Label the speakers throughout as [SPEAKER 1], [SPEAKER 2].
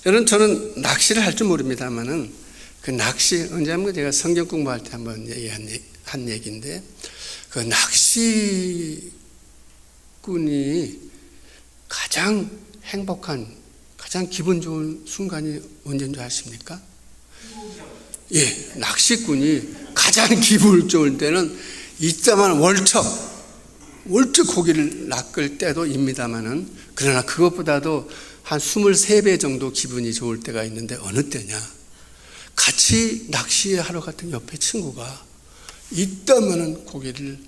[SPEAKER 1] 여러분, 저는 낚시를 할 줄 모릅니다만은 그 낚시, 언제 한번 제가 성경 공부할 때 한번 한 얘기인데, 그 낚시꾼이 가장 행복한, 가장 기분 좋은 순간이 언제인 줄 아십니까? 예, 낚시꾼이 가장 기분 좋을 때는 있자만 월척 고기를 낚을 때도 입니다만은, 그러나 그것보다도 한 23배 정도 기분이 좋을 때가 있는데, 어느 때냐? 같이 낚시하러 갔던 옆에 친구가 있다면은 고기를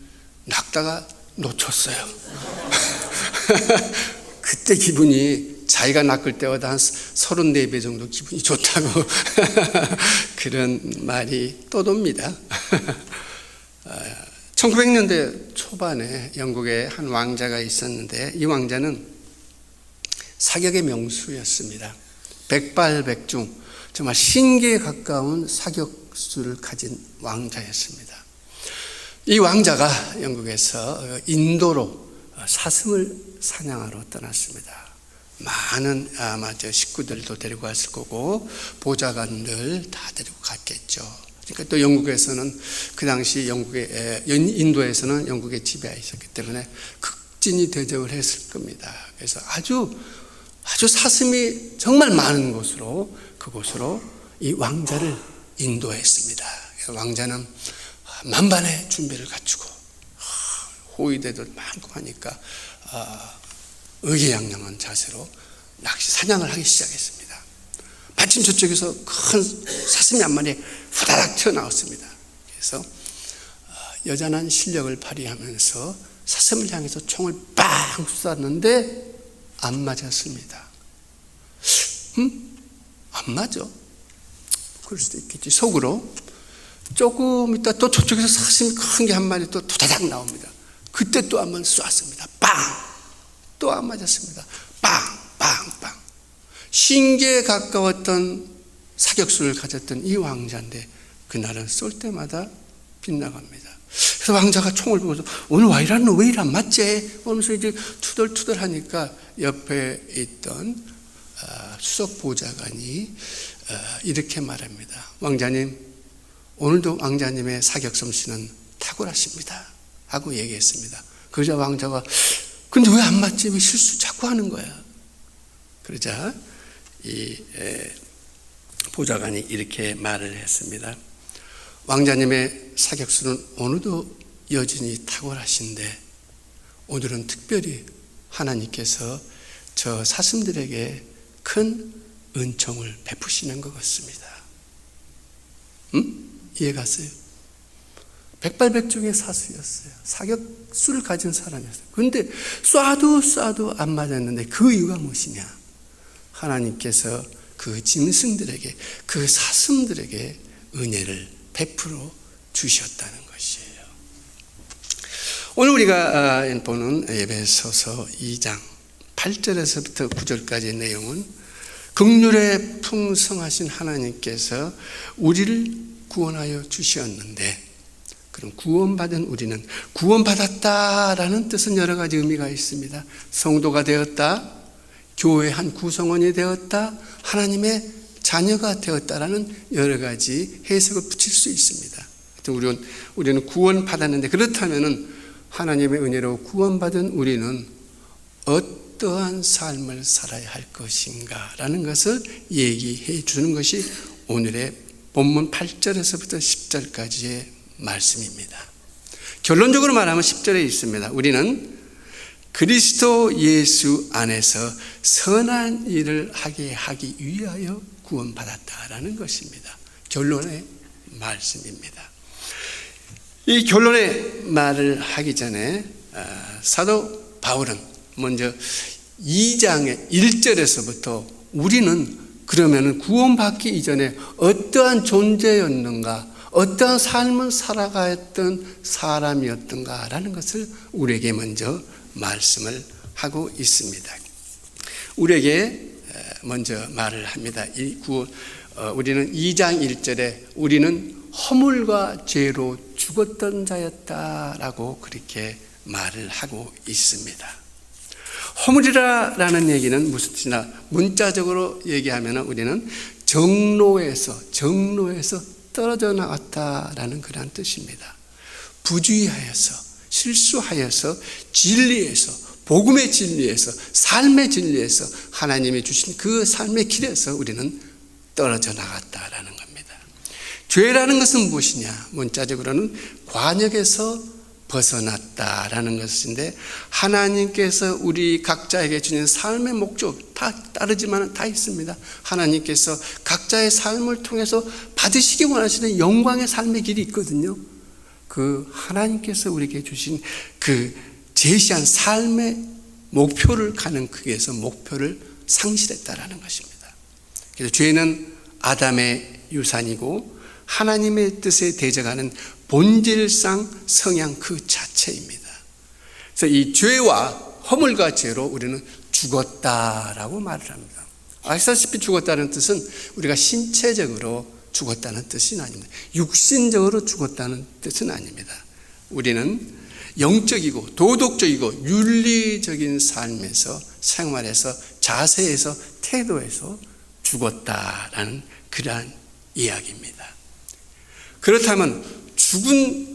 [SPEAKER 1] 낚다가 놓쳤어요. 그때 기분이 자기가 낚을 때보다 한 34배 정도 기분이 좋다고 그런 말이 떠돕니다. 1900년대 초반에 영국에 한 왕자가 있었는데, 이 왕자는 사격의 명수였습니다. 백발백중, 정말 신기에 가까운 사격수를 가진 왕자였습니다. 이 왕자가 영국에서 인도로 사슴을 사냥하러 떠났습니다. 많은 아마 식구들도 데리고 갔을 거고 보좌관들 다 데리고 갔겠죠. 그러니까 또 영국에서는 그 당시 인도에서는 영국의 지배가 있었기 때문에 극진히 대접을 했을 겁니다. 그래서 아주 사슴이 정말 많은 곳으로, 그곳으로 이 왕자를 인도했습니다. 왕자는 만반의 준비를 갖추고 호위대도 많고 하니까 의기양양한 자세로 낚시 사냥을 하기 시작했습니다. 마침 저쪽에서 큰 사슴이 한 마리 후다닥 튀어나왔습니다. 그래서 여전한 실력을 발휘하면서 사슴을 향해서 총을 빵 쐈는데 안 맞았습니다. 안 맞아? 그럴 수도 있겠지. 속으로 조금 있다 또 저쪽에서 사슴이 큰 게 한 마리 또 도다닥 나옵니다. 그때 또 한 번 쐈습니다. 빵! 또 안 맞았습니다. 빵! 빵! 빵! 신기에 가까웠던 사격수를 가졌던 이 왕자인데, 그날은 쏠 때마다 빗나갑니다. 그래서 왕자가 총을 보면서 오늘 왜 이리 안 맞지? 그러면서 이제 투덜투덜 하니까 옆에 있던 수석 보좌관이 이렇게 말합니다. 왕자님, 오늘도 왕자님의 사격 솜씨는 탁월하십니다 하고 얘기했습니다. 그러자 왕자가 근데 왜 안 맞지? 왜 실수 자꾸 하는 거야? 그러자 이 보좌관이 이렇게 말을 했습니다. 왕자님의 사격수는 오늘도 여전히 탁월하신데, 오늘은 특별히 하나님께서 저 사슴들에게 큰 은총을 베푸시는 것 같습니다. 이해 갔어요? 백발백중의 사수였어요. 사격수를 가진 사람이었어요. 그런데 쏴도 안 맞았는데 그 이유가 무엇이냐? 하나님께서 그 짐승들에게, 그 사슴들에게 은혜를 베풀어 주셨다는 것이에요. 오늘 우리가 보는 에베소서 2장 8절에서부터 9절까지의 내용은 긍휼에 풍성하신 하나님께서 우리를 구원하여 주셨는데, 그럼 구원받은 우리는, 구원받았다라는 뜻은 여러 가지 의미가 있습니다. 성도가 되었다, 교회의 한 구성원이 되었다, 하나님의 자녀가 되었다라는 여러 가지 해석을 붙일 수 있습니다. 우리는 구원받았는데, 그렇다면 하나님의 은혜로 구원받은 우리는 어떠한 삶을 살아야 할 것인가 라는 것을 얘기해 주는 것이 오늘의 본문 8절에서부터 10절까지의 말씀입니다. 결론적으로 말하면 10절에 있습니다. 우리는 그리스도 예수 안에서 선한 일을 하기 위하여 구원받았다라는 것입니다. 결론의 말씀입니다. 이 결론의 말을 하기 전에 사도 바울은 먼저 2장의 1절에서부터 우리는 그러면 구원받기 이전에 어떠한 존재였는가, 어떠한 삶을 살아갔던 사람이었던가라는 것을 우리에게 먼저 말씀을 하고 있습니다. 우리에게 먼저 말을 합니다. 우리는 2장 1절에 우리는 허물과 죄로 죽었던 자였다라고 그렇게 말을 하고 있습니다. 허물이라는 얘기는 무슨 뜻이냐? 문자적으로 얘기하면 우리는 정로에서 떨어져 나왔다라는 그런 뜻입니다. 부주의하여서, 실수하여서, 진리에서, 복음의 진리에서, 삶의 진리에서 하나님이 주신 그 삶의 길에서 우리는 떨어져 나갔다라는 겁니다. 죄라는 것은 무엇이냐? 문자적으로는 관역에서 벗어났다라는 것인데, 하나님께서 우리 각자에게 주신 삶의 목적 다 다르지만 다 있습니다. 하나님께서 각자의 삶을 통해서 받으시기 원하시는 영광의 삶의 길이 있거든요. 그 하나님께서 우리에게 주신 그 제시한 삶의 목표를 가는 크기에서 목표를 상실했다라는 것입니다. 그래서 죄는 아담의 유산이고 하나님의 뜻에 대적하는 본질상 성향 그 자체입니다. 그래서 이 죄와 허물과 죄로 우리는 죽었다라고 말을 합니다. 아시다시피 죽었다는 뜻은 우리가 신체적으로 죽었다는 뜻은 아닙니다. 육신적으로 죽었다는 뜻은 아닙니다. 우리는 영적이고 도덕적이고 윤리적인 삶에서, 생활에서, 자세에서, 태도에서 죽었다라는 그러한 이야기입니다. 그렇다면 죽은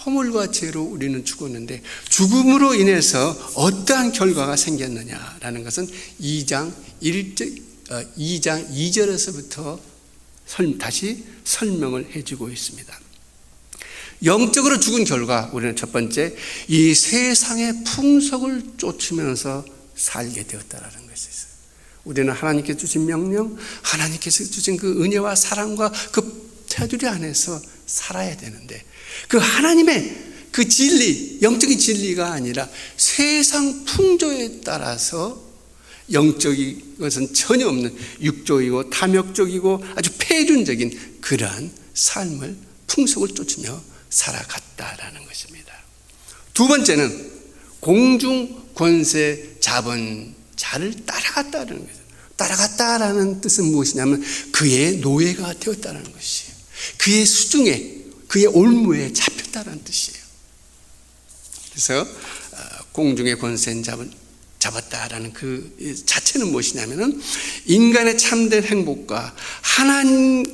[SPEAKER 1] 허물과 죄로 우리는 죽었는데, 죽음으로 인해서 어떠한 결과가 생겼느냐라는 것은 2장 2절에서부터 다시 설명을 해주고 있습니다. 영적으로 죽은 결과, 우리는 첫 번째, 이 세상의 풍속을 쫓으면서 살게 되었다라는 것이 있어요. 우리는 하나님께서 주신 명령, 하나님께서 주신 그 은혜와 사랑과 그 테두리 안에서 살아야 되는데, 그 하나님의 그 진리, 영적인 진리가 아니라 세상 풍조에 따라서 영적인 것은 전혀 없는 육적이고 탐욕적이고 아주 폐륜적인 그러한 삶을, 풍속을 쫓으며 살아갔다라는 것입니다. 두 번째는 공중 권세 잡은 자를 따라갔다는 거죠. 따라갔다라는 뜻은 무엇이냐면 그의 노예가 되었다는 것이에요. 그의 수중에, 그의 올무에 잡혔다는 뜻이에요. 그래서 공중의 권세는 잡았다라는 그 자체는 무엇이냐면은 인간의 참된 행복과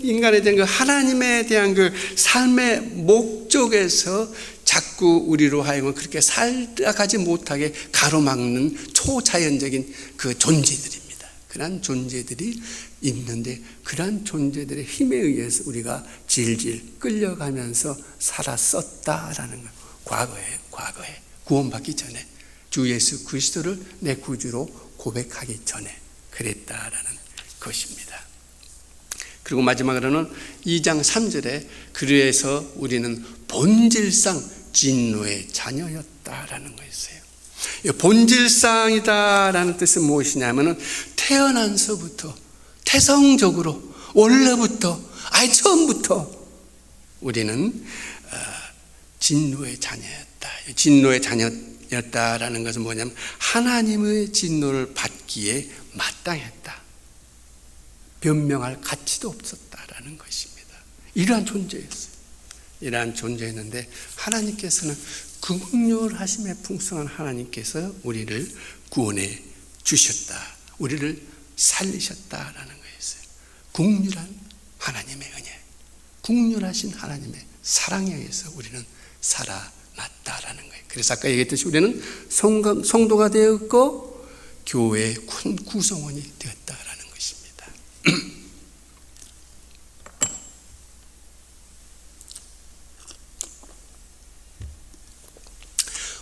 [SPEAKER 1] 인간에 대한 그 하나님에 대한 그 삶의 목적에서 자꾸 우리로 하여금 그렇게 살아가지 못하게 가로막는 초자연적인 그 존재들입니다. 그러한 존재들이 있는데, 그러한 존재들의 힘에 의해서 우리가 질질 끌려가면서 살았었다라는 것. 과거에 구원받기 전에 주 예수 그리스도를 내 구주로 고백하기 전에 그랬다라는 것입니다. 그리고 마지막으로는 2장 3절에 그래서 우리는 본질상 진노의 자녀였다라는 것이에요. 본질상이다라는 뜻은 무엇이냐면은 태어난서부터, 태성적으로, 원래부터, 아예 처음부터 우리는 진노의 자녀였다. 진노의 자녀였다라는 것은 뭐냐면 하나님의 진노를 받기에 마땅했다. 변명할 가치도 없었다라는 것입니다. 이러한 존재였어요. 이러한 존재였는데 하나님께서는 긍휼하심에 풍성한 하나님께서 우리를 구원해 주셨다. 우리를 살리셨다라는 거였어요. 긍휼한 하나님의 은혜, 긍휼하신 하나님의 사랑에 의해서 우리는 살아났다라는 거예요. 그래서 아까 얘기했듯이 우리는 성도가 되었고 교회의 큰 구성원이 되었다라는 것입니다.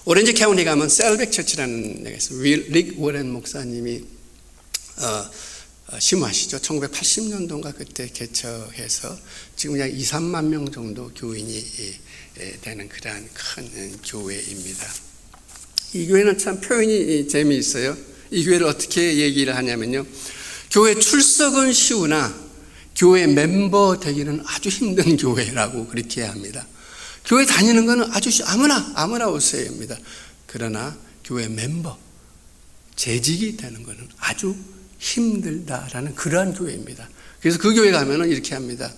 [SPEAKER 1] 오렌지 카운티 가면 셀백 처치라는 데가 있어요. 릭 워렌 목사님이 심하시죠. 1980년도인가 그때 개척해서 지금 약 2, 3만 명 정도 교인이 되는 그러한 큰 교회입니다. 이 교회는 참 표현이 재미있어요. 이 교회를 어떻게 얘기를 하냐면요, 교회 출석은 쉬우나 교회 멤버 되기는 아주 힘든 교회라고 그렇게 합니다. 교회 다니는 것은 아주 아무나 오세요입니다. 그러나 교회 멤버, 재직이 되는 것은 아주 힘들다라는 그러한 교회입니다. 그래서 그 교회 가면은 이렇게 합니다.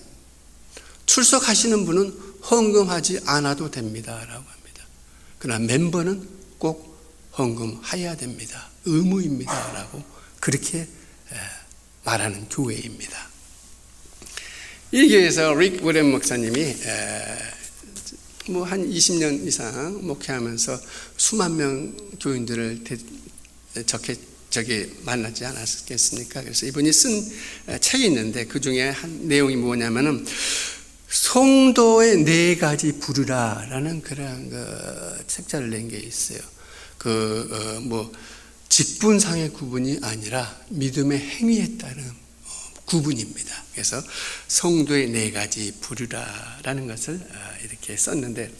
[SPEAKER 1] 출석하시는 분은 헌금하지 않아도 됩니다라고 합니다. 그러나 멤버는 꼭 헌금해야 됩니다. 의무입니다라고 그렇게 말하는 교회입니다. 이 교회에서 릭 워렌 목사님이 뭐 한 20년 이상 목회하면서 수만 명 교인들을 만나지 않았겠습니까? 그래서 이분이 쓴 책이 있는데 그 중에 한 내용이 뭐냐면은 성도의 4가지 부르라라는 그런 책자를 낸 게 있어요. 직분상의 구분이 아니라 믿음의 행위에 따른 구분입니다. 그래서 성도의 4가지 부르라라는 것을 이렇게 썼는데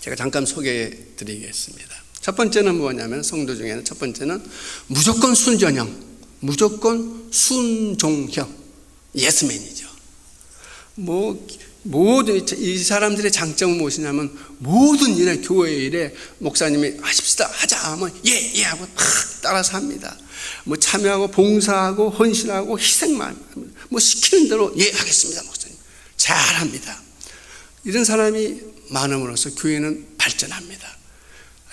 [SPEAKER 1] 제가 잠깐 소개해 드리겠습니다. 첫 번째는 뭐냐면 성도 중에는 첫 번째는 무조건 순전형, 무조건 순종형, 예스맨이죠. 모든 이 사람들의 장점은 무엇이냐면 모든 일에 교회 일에 목사님이 하자 하면 예 하고 막 따라서 합니다. 참여하고 봉사하고 헌신하고 희생만 시키는 대로 예 하겠습니다. 목사님 잘합니다. 이런 사람이 많음으로써 교회는 발전합니다.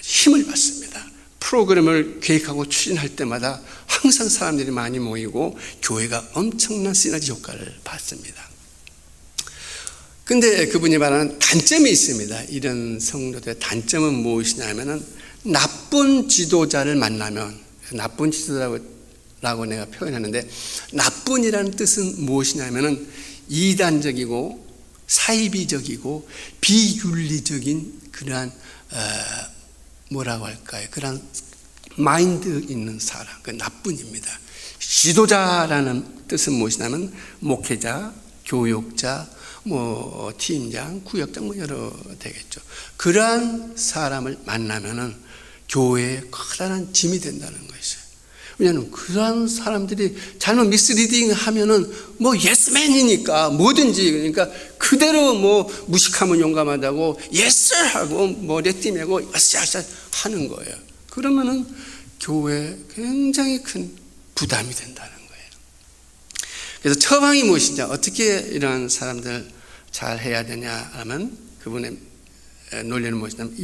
[SPEAKER 1] 힘을 받습니다. 프로그램을 계획하고 추진할 때마다 항상 사람들이 많이 모이고 교회가 엄청난 시너지 효과를 받습니다. 근데 그분이 말하는 단점이 있습니다. 이런 성도들의 단점은 무엇이냐면은 나쁜 지도자를 만나면, 나쁜 지도자라고 내가 표현하는데 나쁜이라는 뜻은 무엇이냐면은 이단적이고 사이비적이고 비윤리적인 그러한 뭐라고 할까요? 그런 마인드 있는 사람, 그 나쁜입니다. 지도자라는 뜻은 무엇이냐면 목회자, 교육자, 팀장, 구역장 여러 되겠죠. 그러한 사람을 만나면은 교회에 커다란 짐이 된다는 것이에요. 왜냐하면 그러한 사람들이 잘못 미스리딩 하면은 예스맨이니까 뭐든지 그러니까 그대로 무식하면 용감하다고 예스 하고 내띠매고 아싸 하는 거예요. 그러면은 교회에 굉장히 큰 부담이 된다는 거예요. 그래서 처방이 무엇이냐, 어떻게 이런 사람들 잘 해야 되냐 하면 그분의 논리는 무엇이냐면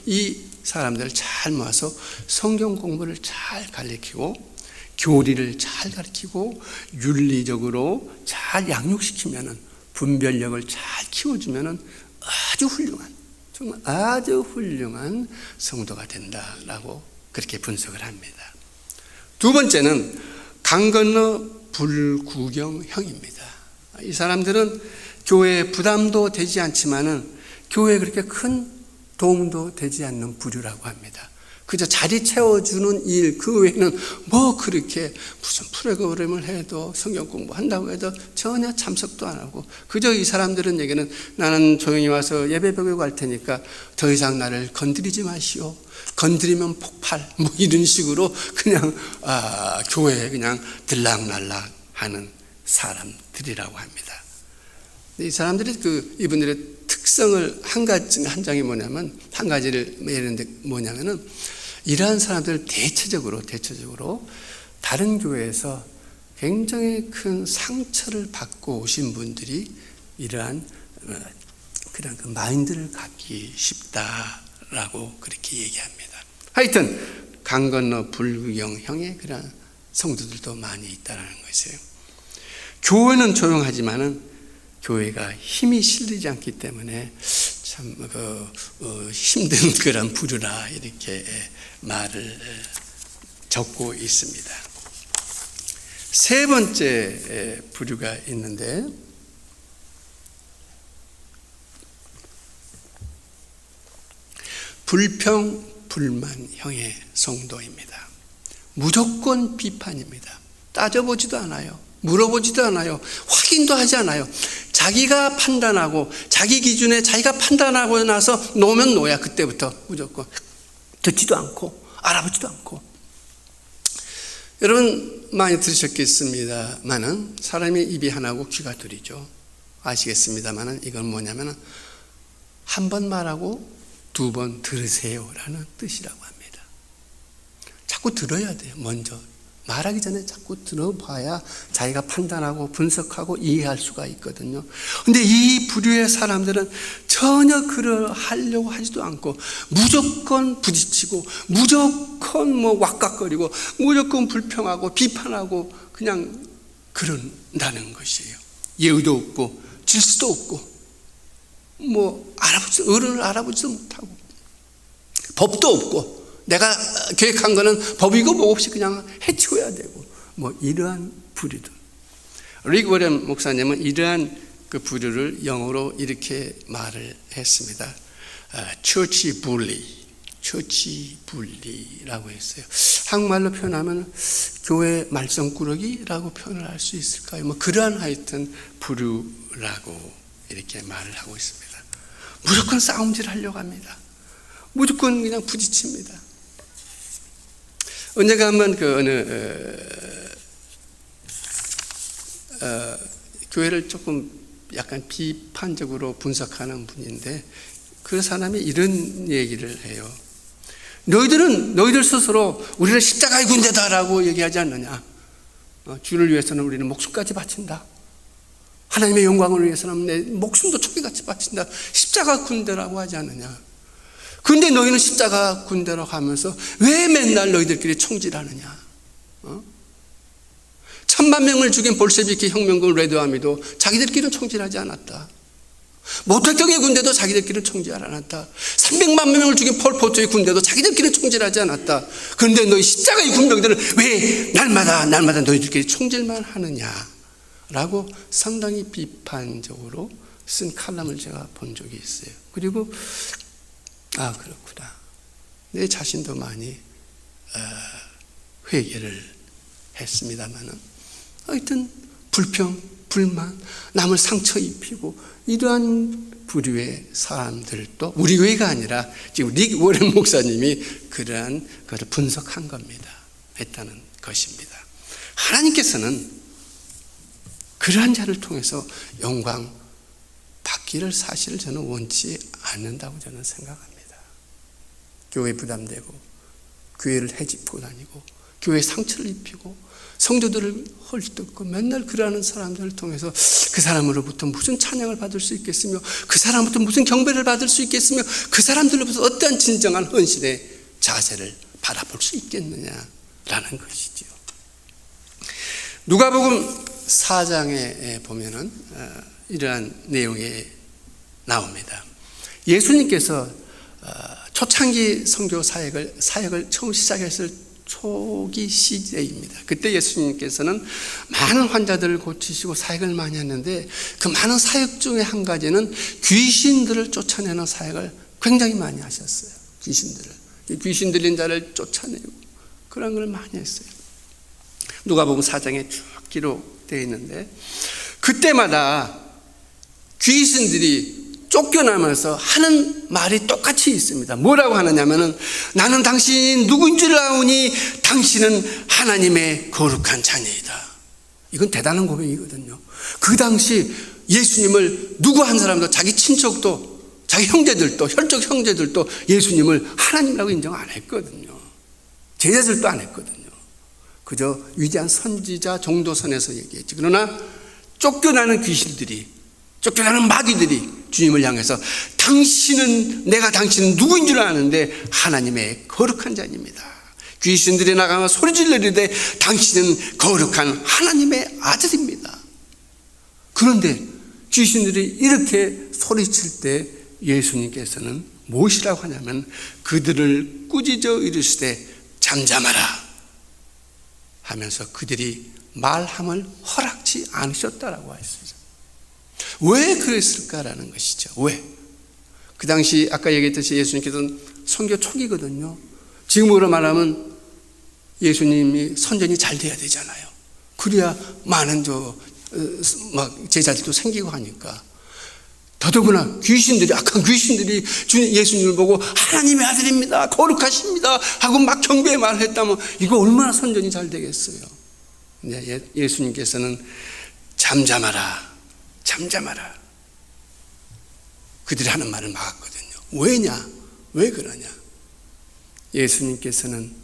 [SPEAKER 1] 이 사람들을 잘 모아서 성경 공부를 잘 가르치고 교리를 잘 가르치고 윤리적으로 잘 양육시키면은 분별력을 잘 키워주면은 아주 훌륭한, 정말 아주 훌륭한 성도가 된다라고 그렇게 분석을 합니다. 두 번째는 강 건너 불구경형입니다. 이 사람들은 교회에 부담도 되지 않지만은 교회에 그렇게 큰 도움도 되지 않는 부류라고 합니다. 그저 자리 채워주는 일, 그 외에는 그렇게 무슨 프로그램을 해도 성경 공부한다고 해도 전혀 참석도 안 하고 그저 이 사람들은 얘기는 나는 조용히 와서 예배 배우고 갈 테니까 더 이상 나를 건드리지 마시오. 건드리면 폭발 이런 식으로 그냥 교회에 그냥 들락날락 하는 사람들이라고 합니다. 이 사람들이 이분들의 특성을 한 장이 뭐냐면 한 가지를 예는데 뭐냐면은 이러한 사람들 대체적으로 다른 교회에서 굉장히 큰 상처를 받고 오신 분들이 이러한 그런 마인드를 갖기 쉽다라고 그렇게 얘기합니다. 하여튼 강 건너 불구경형의 그런 성도들도 많이 있다라는 것이에요. 교회는 조용하지만은 교회가 힘이 실리지 않기 때문에 참 힘든 그런 부류라 이렇게 말을 적고 있습니다. 세 번째 부류가 있는데 불평불만형의 성도입니다. 무조건 비판입니다. 따져보지도 않아요. 물어보지도 않아요. 확인도 하지 않아요. 자기가 판단하고 자기 기준에 자기가 판단하고 나서 놓으면 놓야 그때부터 무조건 듣지도 않고 알아보지도 않고. 여러분 많이 들으셨겠습니다만은 사람의 입이 하나고 귀가 둘이죠. 아시겠습니다만은 이건 뭐냐면은 한 번 말하고 2번 들으세요라는 뜻이라고 합니다. 자꾸 들어야 돼요. 먼저 말하기 전에 자꾸 들어봐야 자기가 판단하고 분석하고 이해할 수가 있거든요. 근데 이 부류의 사람들은 전혀 그러하려고 하지도 않고 무조건 부딪히고 무조건 왁각거리고 무조건 불평하고 비판하고 그냥 그런다는 것이에요. 예의도 없고 질서도 없고 어른을 알아보지도 못하고 법도 없고 내가 계획한 거는 법이고 뭐 없이 그냥 해치워야 되고 이러한 부류들. 릭 워렌 목사님은 이러한 그 부류를 영어로 이렇게 말을 했습니다. 처치 분리라고 했어요. 한국말로 표현하면 교회 말썽꾸러기라고 표현을 할 수 있을까요? 그러한 하여튼 부류라고 이렇게 말을 하고 있습니다. 무조건 싸움질 하려고 합니다. 무조건 그냥 부딪힙니다. 언젠가 한번 교회를 조금 약간 비판적으로 분석하는 분인데 그 사람이 이런 얘기를 해요. 너희들 스스로 우리는 십자가의 군대다라고 얘기하지 않느냐. 주를 위해서는 우리는 목숨까지 바친다. 하나님의 영광을 위해서는 내 목숨도 초기같이 바친다. 십자가 군대라고 하지 않느냐. 그런데 너희는 십자가 군대라고 하면서 왜 맨날 너희들끼리 총질하느냐. 1000만 명을 죽인 볼셰비키 혁명군 레드아미도 자기들끼리는 총질하지 않았다. 모택경의 군대도 자기들끼리는 총질하지 않았다. 300만 명을 죽인 폴포트의 군대도 자기들끼리는 총질하지 않았다. 그런데 너희 십자가의 군병들은 왜 날마다 너희들끼리 총질만 하느냐 라고 상당히 비판적으로 쓴 칼럼을 제가 본 적이 있어요. 그리고 그렇구나. 내 자신도 많이 회개를 했습니다만은 하여튼 불평, 불만, 남을 상처 입히고 이러한 부류의 사람들도 우리 교회가 아니라 지금 릭 워렌 목사님이 그러한 것을 분석한 겁니다. 했다는 것입니다. 하나님께서는 그러한 자를 통해서 영광 받기를 사실 저는 원치 않는다고 저는 생각합니다. 교회 부담되고 교회를 헤집고 다니고 교회에 상처를 입히고 성도들을 헐뜯고 맨날 그러는 사람들을 통해서 그 사람으로부터 무슨 찬양을 받을 수 있겠으며 그 사람으로부터 무슨 경배를 받을 수 있겠으며 그 사람들로부터 어떠한 진정한 헌신의 자세를 바라볼 수 있겠느냐라는 것이지요. 누가복음 4장에 보면은 이러한 내용이 나옵니다. 예수님께서 초창기 선교 사역을 처음 시작했을 초기 시대입니다. 그때 예수님께서는 많은 환자들을 고치시고 사역을 많이 했는데 그 많은 사역 중에 한 가지는 귀신들을 쫓아내는 사역을 굉장히 많이 하셨어요. 귀신 들린 자를 쫓아내고 그런 걸 많이 했어요. 누가복음 4장에 쭉 기록되어 있는데 그때마다 귀신들이 쫓겨나면서 하는 말이 똑같이 있습니다. 뭐라고 하느냐면은 나는 당신 누구인 줄 아오니 당신은 하나님의 거룩한 자녀이다. 이건 대단한 고백이거든요. 그 당시 예수님을 누구 한 사람도 자기 친척도 자기 형제들도 혈족 형제들도 예수님을 하나님이라고 인정 안 했거든요. 제자들도 안 했거든요. 그저 위대한 선지자 정도 선에서 얘기했지. 그러나 쫓겨나는 귀신들이 쫓겨나는 마귀들이 주님을 향해서 내가 당신은 누구인 줄 아는데 하나님의 거룩한 자입니다. 귀신들이 나가면 소리질러 이르되 당신은 거룩한 하나님의 아들입니다. 그런데 귀신들이 이렇게 소리칠 때 예수님께서는 무엇이라고 하냐면 그들을 꾸짖어 이르시되 잠잠하라 하면서 그들이 말함을 허락지 않으셨다라고 했습니다. 왜 그랬을까라는 것이죠. 왜? 그 당시 아까 얘기했듯이 예수님께서는 선교 초기거든요. 지금으로 말하면 예수님이 선전이 잘 돼야 되잖아요. 그래야 많은 제자들도 생기고 하니까. 더더구나 악한 귀신들이 예수님을 보고 하나님의 아들입니다, 거룩하십니다 하고 막 경배의 말을 했다면 이거 얼마나 선전이 잘 되겠어요. 근데 예수님께서는 잠잠하라. 그들이 하는 말을 막았거든요. 왜냐? 왜 그러냐? 예수님께서는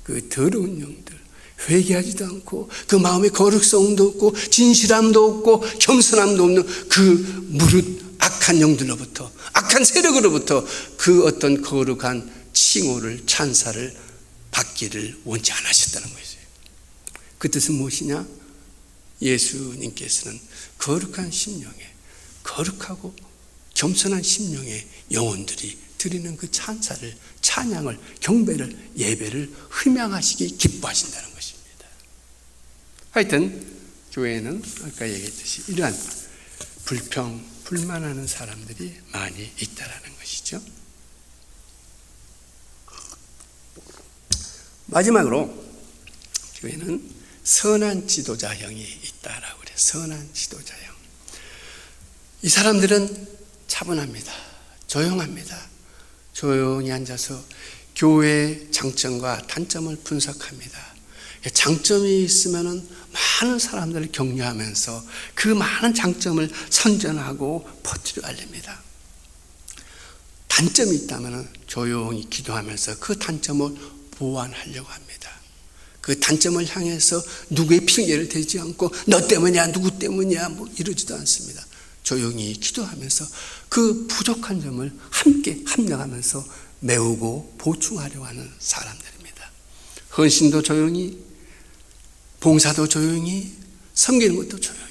[SPEAKER 1] 그 더러운 영들, 회개하지도 않고 그 마음에 거룩성도 없고 진실함도 없고 겸손함도 없는 그 무릇 악한 영들로부터, 악한 세력으로부터 그 어떤 거룩한 칭호를, 찬사를 받기를 원치 않으셨다는 것이에요. 그 뜻은 무엇이냐? 예수님께서는 거룩한 심령에, 거룩하고 겸손한 심령의 영혼들이 드리는 그 찬사를, 찬양을, 경배를, 예배를 흠양하시기 기뻐하신다는 것입니다. 하여튼 교회에는 아까 얘기했듯이 이러한 불평, 불만하는 사람들이 많이 있다라는 것이죠. 마지막으로 교회는 선한 지도자형이 있다라고 그래요. 선한 지도자형. 이 사람들은 차분합니다. 조용합니다. 조용히 앉아서 교회의 장점과 단점을 분석합니다. 장점이 있으면 많은 사람들을 격려하면서 그 많은 장점을 선전하고 퍼뜨려 알립니다. 단점이 있다면 조용히 기도하면서 그 단점을 보완하려고 합니다. 그 단점을 향해서 누구의 핑계를 대지 않고 너 때문이야, 누구 때문이야 이러지도 않습니다. 조용히 기도하면서 그 부족한 점을 함께 합력하면서 메우고 보충하려고 하는 사람들입니다. 헌신도 조용히, 봉사도 조용히, 섬기는 것도 조용히.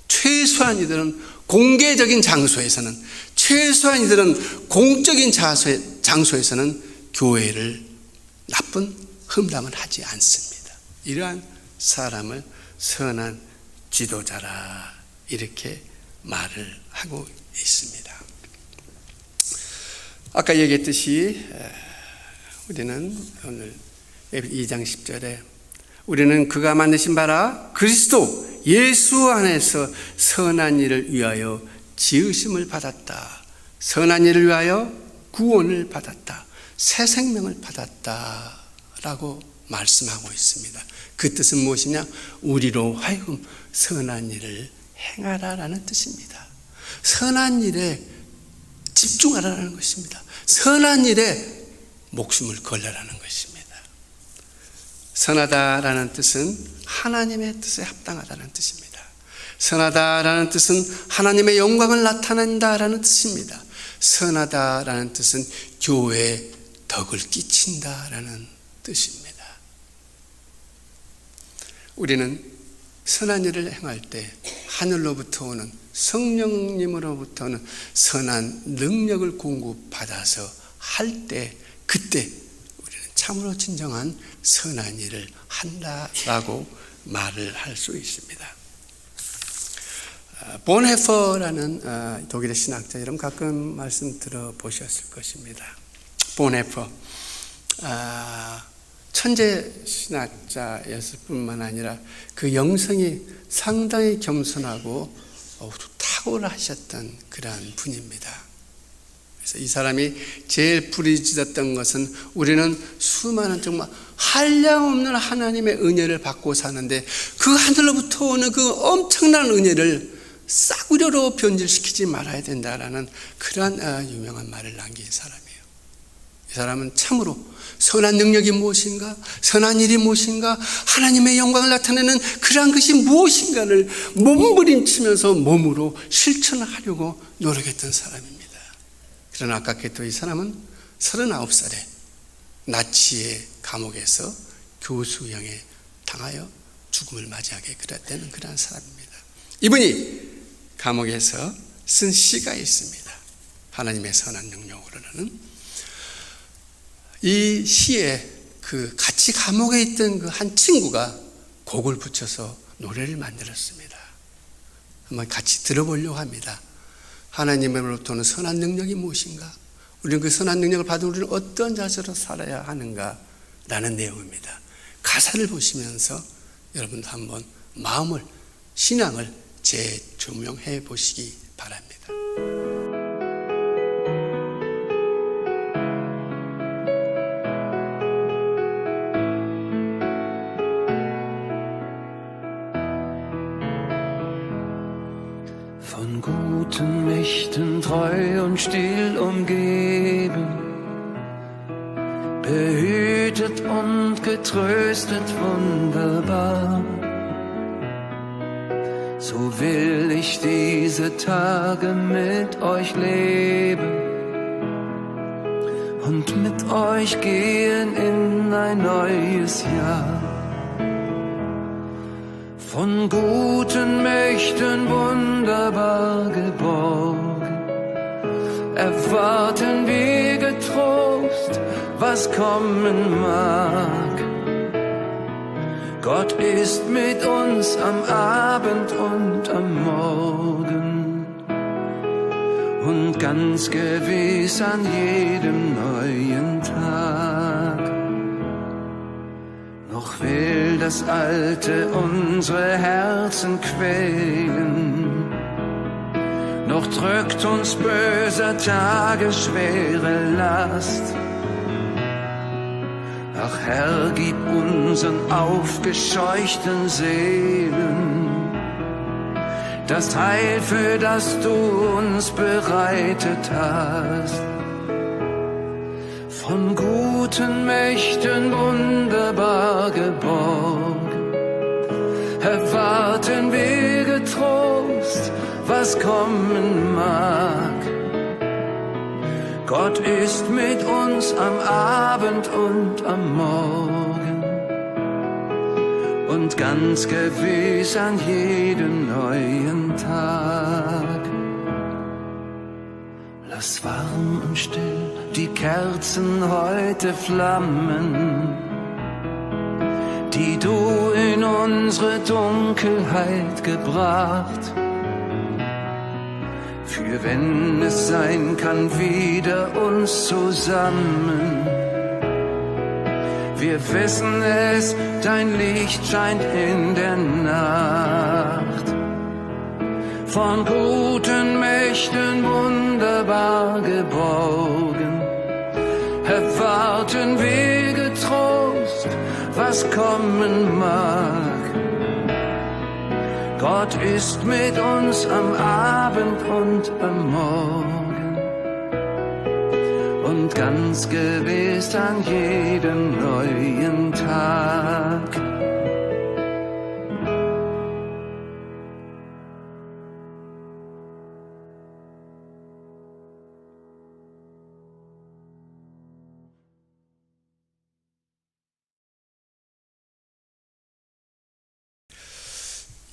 [SPEAKER 1] 최소한 이들은 공개적인 장소에서는, 최소한 이들은 공적인 장소에서는 교회를 나쁜 흠담을 하지 않습니다. 이러한 사람을 선한 지도자라 이렇게 말을 하고 있습니다. 아까 얘기했듯이 우리는 오늘 2장 10절에 우리는 그가 만드신 바라 그리스도 예수 안에서 선한 일을 위하여 지으심을 받았다. 선한 일을 위하여 구원을 받았다. 새 생명을 받았다 라고 말씀하고 있습니다. 그 뜻은 무엇이냐? 우리로 하여금 선한 일을 행하라라는 뜻입니다. 선한 일에 집중하라는 것입니다. 선한 일에 목숨을 걸라라는 것입니다. 선하다라는 뜻은 하나님의 뜻에 합당하다는 뜻입니다. 선하다라는 뜻은 하나님의 영광을 나타낸다라는 뜻입니다. 선하다라는 뜻은 교회에 덕을 끼친다라는 뜻입니다. 우리는 선한 일을 행할 때 하늘로부터 오는 성령님으로부터 오는 선한 능력을 공급받아서 할 때 그때 우리는 참으로 진정한 선한 일을 한다라고 말을 할 수 있습니다. 본헤퍼라는 독일의 신학자 여러분 가끔 말씀 들어보셨을 것입니다. 본헤퍼 천재 신학자였을 뿐만 아니라 그 영성이 상당히 겸손하고 탁월하셨던 그러한 분입니다. 그래서 이 사람이 제일 부르짖었던 것은 우리는 수많은 정말 한량없는 하나님의 은혜를 받고 사는데 그 하늘로부터 오는 그 엄청난 은혜를 싸구려로 변질시키지 말아야 된다라는 그러한 유명한 말을 남긴 사람이에요. 이 사람은 참으로 선한 능력이 무엇인가, 선한 일이 무엇인가, 하나님의 영광을 나타내는 그러한 것이 무엇인가를 몸부림치면서 몸으로 실천하려고 노력했던 사람입니다. 그러나 아깝게도 이 사람은 39살에 나치의 감옥에서 교수형에 당하여 죽음을 맞이하게 되는 그러한 사람입니다. 이분이 감옥에서 쓴 시가 있습니다. 하나님의 선한 능력으로는 이 시에 그 같이 감옥에 있던 그 한 친구가 곡을 붙여서 노래를 만들었습니다. 한번 같이 들어보려고 합니다. 하나님으로부터는 선한 능력이 무엇인가? 우리는 그 선한 능력을 받은 우리는 어떤 자세로 살아야 하는가? 라는 내용입니다. 가사를 보시면서 여러분도 한번 마음을, 신앙을 재조명해 보시기 바랍니다.
[SPEAKER 2] Von guten Mächten treu und still umgeben, behütet geführt und getröstet wunderbar. So will ich diese Tage mit euch leben und mit euch gehen in ein neues Jahr. Von guten Mächten wunderbar geborgen, erwarten wir getrost, was kommen mag. Gott ist mit uns am Abend und am Morgen und ganz gewiss an jedem neuen Tag. Noch will das Alte unsere Herzen quälen, noch drückt uns böser Tage schwere Last. Ach Herr, gib unseren aufgescheuchten Seelen das Heil, für das du uns bereitet hast. Von guten Mächten wunderbar geborgen, erwarten wir getrost, was kommen mag. Gott ist mit uns am Abend und am Morgen und ganz gewiss an jedem neuen Tag. Lass warm und still die Kerzen heute flammen, die du in unsere Dunkelheit gebracht. Für wenn es sein kann, wieder uns zusammen. Wir wissen es, dein Licht scheint in der Nacht. Von guten Mächten wunderbar geborgen, erwarten wir getrost, was kommen mag. Gott ist mit uns am Abend und am Morgen und ganz gewiss an jedem neuen Tag.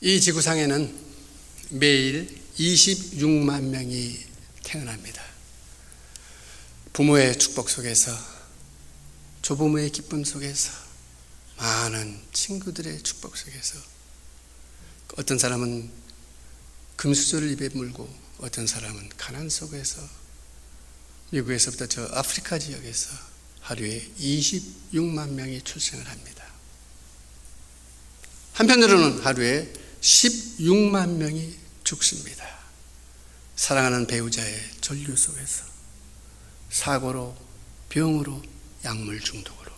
[SPEAKER 1] 이 지구상에는 매일 26만 명이 태어납니다. 부모의 축복 속에서, 조부모의 기쁨 속에서, 많은 친구들의 축복 속에서, 어떤 사람은 금수저를 입에 물고 어떤 사람은 가난 속에서, 미국에서부터 저 아프리카 지역에서 하루에 26만 명이 출생을 합니다. 한편으로는 하루에 16만 명이 죽습니다. 사랑하는 배우자의 전류 속에서, 사고로, 병으로, 약물 중독으로,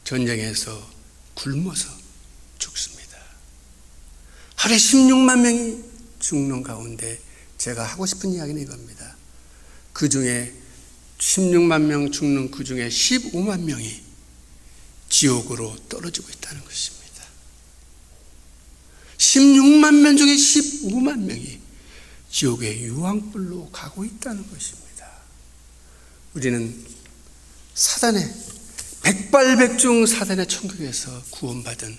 [SPEAKER 1] 전쟁에서 굶어서 죽습니다. 하루에 16만 명이 죽는 가운데 제가 하고 싶은 이야기는 이겁니다. 그 중에 16만 명 죽는 그 중에 15만 명이 지옥으로 떨어지고 있다는 것입니다. 16만 명 중에 15만 명이 지옥의 유황불로 가고 있다는 것입니다. 우리는 사단의 백발백중 사단의 천국에서 구원받은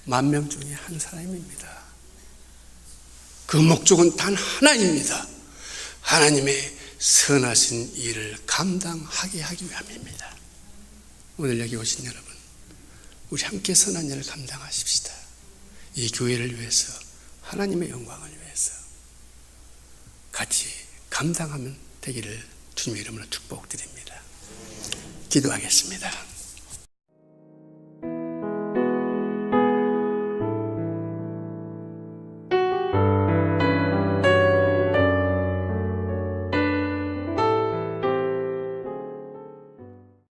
[SPEAKER 1] 10,000명 중에 한 사람입니다. 그 목적은 단 하나입니다. 하나님의 선하신 일을 감당하게 하기 위함입니다. 오늘 여기 오신 여러분, 우리 함께 선한 일을 감당하십시다. 이 교회를 위해서, 하나님의 영광을 위해서 같이 감당하면 되기를 주님의 이름으로 축복드립니다. 기도하겠습니다.